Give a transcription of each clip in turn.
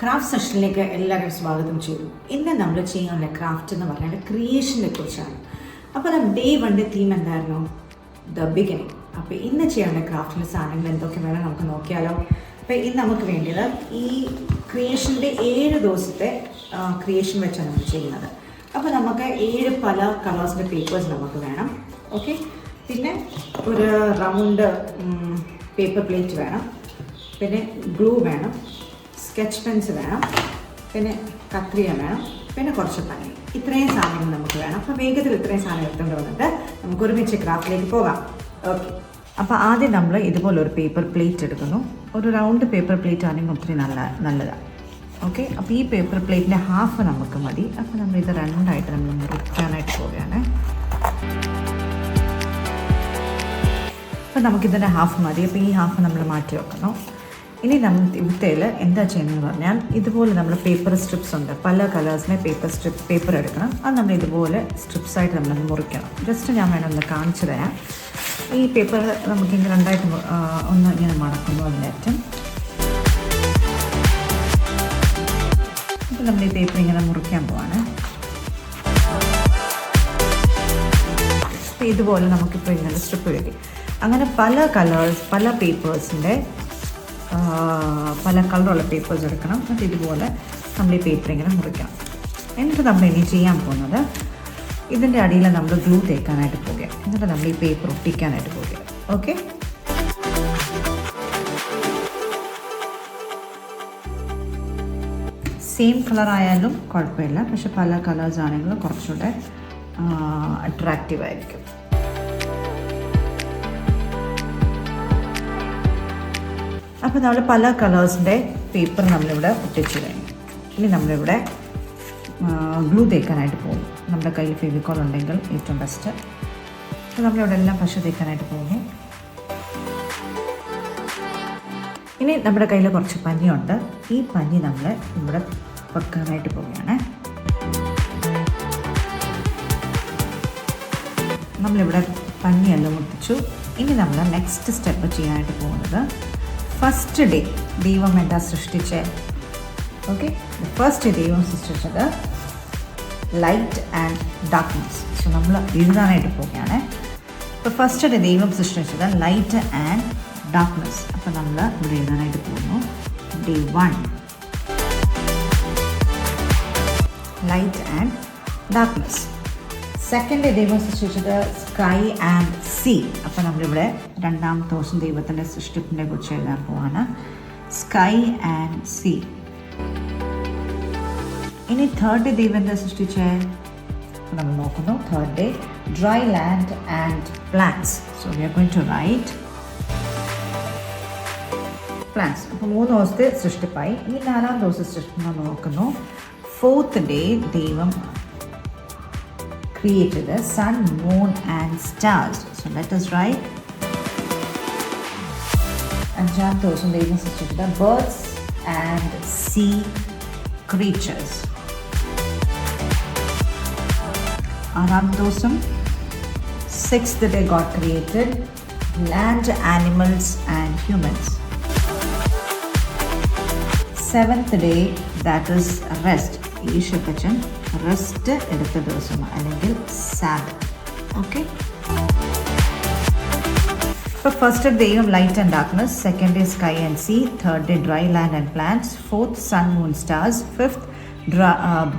Craft സെഷനിലേക്ക് എല്ലാവരും സ്വാഗതം ചെയ്തു. ഇന്ന് നമ്മൾ ചെയ്യാനുള്ള ക്രാഫ്റ്റ് എന്ന് പറഞ്ഞാൽ ക്രിയേഷനെ കുറിച്ചാണ്. അപ്പോൾ ഡേ 1 തീം എന്തായിരുന്നു? The beginning. അപ്പോൾ ഇന്ന് ചെയ്യാനുള്ള ക്രാഫ്റ്റിൻ്റെ സാധനങ്ങൾ എന്തൊക്കെ വേണം നമുക്ക് നോക്കിയാലോ. അപ്പോൾ ഇന്ന് നമുക്ക് വേണ്ടത് ഈ ക്രിയേഷൻ്റെ 7 ദിവസത്തെ ക്രിയേഷൻ വെച്ചാണ് നമ്മൾ ചെയ്യുന്നത്. അപ്പോൾ നമുക്ക് 7 പല കളേഴ്സിൻ്റെ പേപ്പേഴ്സ് നമുക്ക് വേണം. ഓക്കെ, പിന്നെ ഒരു റൗണ്ട് പേപ്പർ പ്ലേറ്റ് വേണം, പിന്നെ ഗ്ലൂ വേണം, സ്കെച്ച് പെൻസ് വേണം, പിന്നെ കത്രിക വേണം, പിന്നെ കുറച്ച് പനി. ഇത്രയും സാധനങ്ങൾ നമുക്ക് വേണം. അപ്പോൾ വേഗത്തിൽ ഇത്രയും സാധനം എടുത്തുകൊണ്ട് വന്നിട്ട് നമുക്ക് ഒരുമിച്ച് ക്രാഫ്റ്റിലേക്ക് പോകാം. ഓക്കെ, അപ്പോൾ ആദ്യം നമ്മൾ ഇതുപോലൊരു പേപ്പർ പ്ലേറ്റ് എടുക്കുന്നു. ഒരു റൗണ്ട് പേപ്പർ പ്ലേറ്റ് ആണെങ്കിൽ ഒത്തിരി നല്ലതാണ്. ഓക്കെ, അപ്പോൾ ഈ പേപ്പർ പ്ലേറ്റിൻ്റെ ഹാഫ് നമുക്ക് മതി. അപ്പോൾ നമ്മളിത് രണ്ടായിട്ട് നമ്മൾ മുറിക്കാനായിട്ട് പോവുകയാണ്. അപ്പോൾ നമുക്കിതിൻ്റെ ഹാഫ് മതി. അപ്പോൾ ഈ ഹാഫ് നമ്മൾ മാറ്റി വെക്കണം. ഇനി നമ്മൾ ഇവിടത്തേൽ എന്താ ചെയ്യുന്നതെന്ന് പറഞ്ഞാൽ, ഇതുപോലെ നമ്മൾ പേപ്പർ സ്ട്രിപ്സ് ഉണ്ട്, പല കളേഴ്സിനെ പേപ്പർ എടുക്കണം. അത് നമ്മൾ ഇതുപോലെ സ്ട്രിപ്സായിട്ട് നമ്മൾ മുറിക്കണം. ജസ്റ്റ് ഞാൻ വേണമെന്ന് കാണിച്ചു തരാം. ഈ പേപ്പർ നമുക്കിങ്ങനെ രണ്ടായിട്ട് ഒന്ന് ഇങ്ങനെ മടക്കുന്നു അതിനേറ്റം. അപ്പോൾ നമ്മൾ ഈ പേപ്പർ ഇങ്ങനെ മുറിക്കാൻ പോവാണ്. അപ്പോൾ ഇതുപോലെ നമുക്കിപ്പോൾ ഇങ്ങനെ സ്ട്രിപ്പ് കിട്ടി. അങ്ങനെ പല കളേഴ്സ്, പല പേപ്പേഴ്സിൻ്റെ പല കളറുള്ള പേപ്പേഴ്സ് എടുക്കണം. എന്നിട്ട് ഇതുപോലെ നമ്മൾ ഈ പേപ്പർ ഇങ്ങനെ മുറിക്കണം. എന്നിട്ട് നമ്മൾ ഇനി ചെയ്യാൻ പോകുന്നത്, ഇതിൻ്റെ അടിയിൽ നമ്മൾ ഗ്ലൂ തേക്കാനായിട്ട് പോകുക. എന്നിട്ട് നമ്മൾ ഈ പേപ്പർ ഒട്ടിക്കാനായിട്ട് പോകുക. ഓക്കെ, സെയിം കളറായാലും കുഴപ്പമില്ല, പക്ഷെ പല കളേഴ്സ് ആണെങ്കിലും കുറച്ചുകൂടെ അട്രാക്റ്റീവ് ആയിരിക്കും. അപ്പോൾ നമ്മൾ പല കളേഴ്സിൻ്റെ പേപ്പർ നമ്മളിവിടെ ഒട്ടിച്ച് കഴിഞ്ഞു. ഇനി നമ്മളിവിടെ ഗ്ലൂ തേക്കാനായിട്ട് പോകും. നമ്മുടെ കയ്യിൽ ഫെവിക്കോൾ ഉണ്ടെങ്കിൽ ഏറ്റവും ബെസ്റ്റ്. അപ്പോൾ നമ്മളിവിടെ എല്ലാം പശ തേക്കാനായിട്ട് പോകുന്നു. ഇനി നമ്മുടെ കയ്യിൽ കുറച്ച് പഞ്ഞിയുണ്ട്. ഈ പഞ്ഞി നമ്മൾ ഇവിടെ വെക്കാനായിട്ട് പോവുകയാണ്. നമ്മളിവിടെ പഞ്ഞിയെല്ലാം ഒട്ടിച്ചു. ഇനി നമ്മൾ നെക്സ്റ്റ് സ്റ്റെപ്പ് ചെയ്യാനായിട്ട് പോകുന്നത്, ഫസ്റ്റ് ഡേ ദൈവം എന്താ സൃഷ്ടിച്ചത്? ഓക്കെ, ഫസ്റ്റ് ദൈവം സൃഷ്ടിച്ചത് ലൈറ്റ് ആൻഡ് ഡാർക്ക്നെസ്. സോ നമ്മൾ എഴുതാനായിട്ട് പോവുകയാണ്. ഇപ്പോൾ ഫസ്റ്റ് ഡേ ദൈവം സൃഷ്ടിച്ചത് ലൈറ്റ് ആൻഡ് ഡാർക്ക്നെസ്. അപ്പോൾ നമ്മൾ ഇവിടെ എഴുതാനായിട്ട് പോകുന്നു. Day 1 light and darkness. Second day ദൈവം സൃഷ്ടിച്ചത് സ്കൈ ആൻഡ് സീ. അപ്പോൾ നമ്മളിവിടെ രണ്ടാമത്തെ ദിവസം ദൈവത്തിൻ്റെ സൃഷ്ടിപ്പിനെ കുറിച്ച് എഴുതാൻ പോവാണ്. Sky and sea. ഇനി തേർഡ് ഡേ ദൈവം എന്താ സൃഷ്ടിച്ചേ? നമ്മൾ നോക്കുന്നു. Third day dry land and plants. So we are going to write plants. അപ്പോൾ 3 ദിവസത്തെ സൃഷ്ടിപ്പായി. ഇനി 4ാം ദിവസം സൃഷ്ടിപ്പ് നോക്കുന്നു. ഫോർത്ത് ഡേ ദൈവം created the sun, moon and stars. So let us write. അഞ്ചാം ദിവസം ദൈവം സൃഷ്ടിച്ചത് birds and sea creatures. ആറാം ദിവസം 6th day God created land, animals and humans. 7th day, that is rest. ഈശോപ്പച്ചൻ റെസ്റ്റ് എടുത്ത ദിവസം, അല്ലെങ്കിൽ സാബത്ത്. ഓക്കെ, ഇപ്പോൾ ഫസ്റ്റ് ദൈവം light and darkness, second day sky and sea, third day dry land and plants, fourth sun moon stars, fifth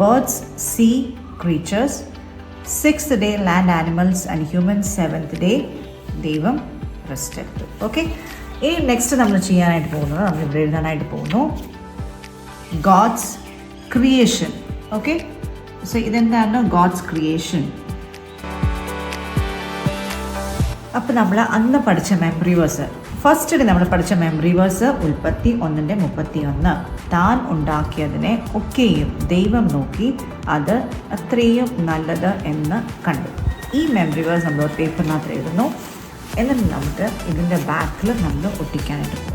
birds sea creatures, sixth day land animals and humans, seventh day ദൈവം rest എടുത്തു. Okay, ഇനി next നമ്മൾ ചെയ്യാനായിട്ട് പോകുന്നത്, നമ്മളിവിടെ എഴുതാനായിട്ട് പോകുന്നു God's creation. Okay, so ഇതെന്താണ് ഗോഡ്സ് ക്രിയേഷൻ? അപ്പോൾ നമ്മൾ അന്ന് പഠിച്ച മെമ്മറി വേഴ്സ്, ഫസ്റ്റ് ഡേ നമ്മൾ പഠിച്ച മെമ്മറി വേഴ്സ് ഉൽപ്പത്തി 1:31. താൻ ഉണ്ടാക്കിയതിനെ ഒക്കെയും ദൈവം നോക്കി അത് അത്രയും നല്ലത് എന്ന് കണ്ടു. ഈ മെമ്മറി വേഴ്സ് നമ്മൾ പേപ്പറിനകത്ത് എഴുതുന്നു. എന്നിട്ട് നമുക്ക് ഇതിൻ്റെ ബാക്കിൽ നമ്മൾ ഒട്ടിക്കാനായിട്ട് പോകും.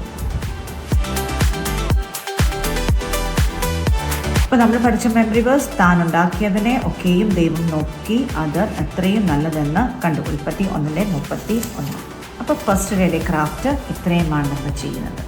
അപ്പോൾ നമ്മൾ പഠിച്ച മെമ്മറി വേഴ്സ്, താൻ ഉണ്ടാക്കിയതിനെ ഒക്കെയും ദൈവം നോക്കി അത് എത്രയും നല്ലതെന്ന് കണ്ടു. ഉൽപ്പത്തി 1:31. അപ്പോൾ ഫസ്റ്റ് ഡേ ക്രാഫ്റ്റ് ഇത്രയുമാണ് നമ്മൾ ചെയ്യുന്നത്.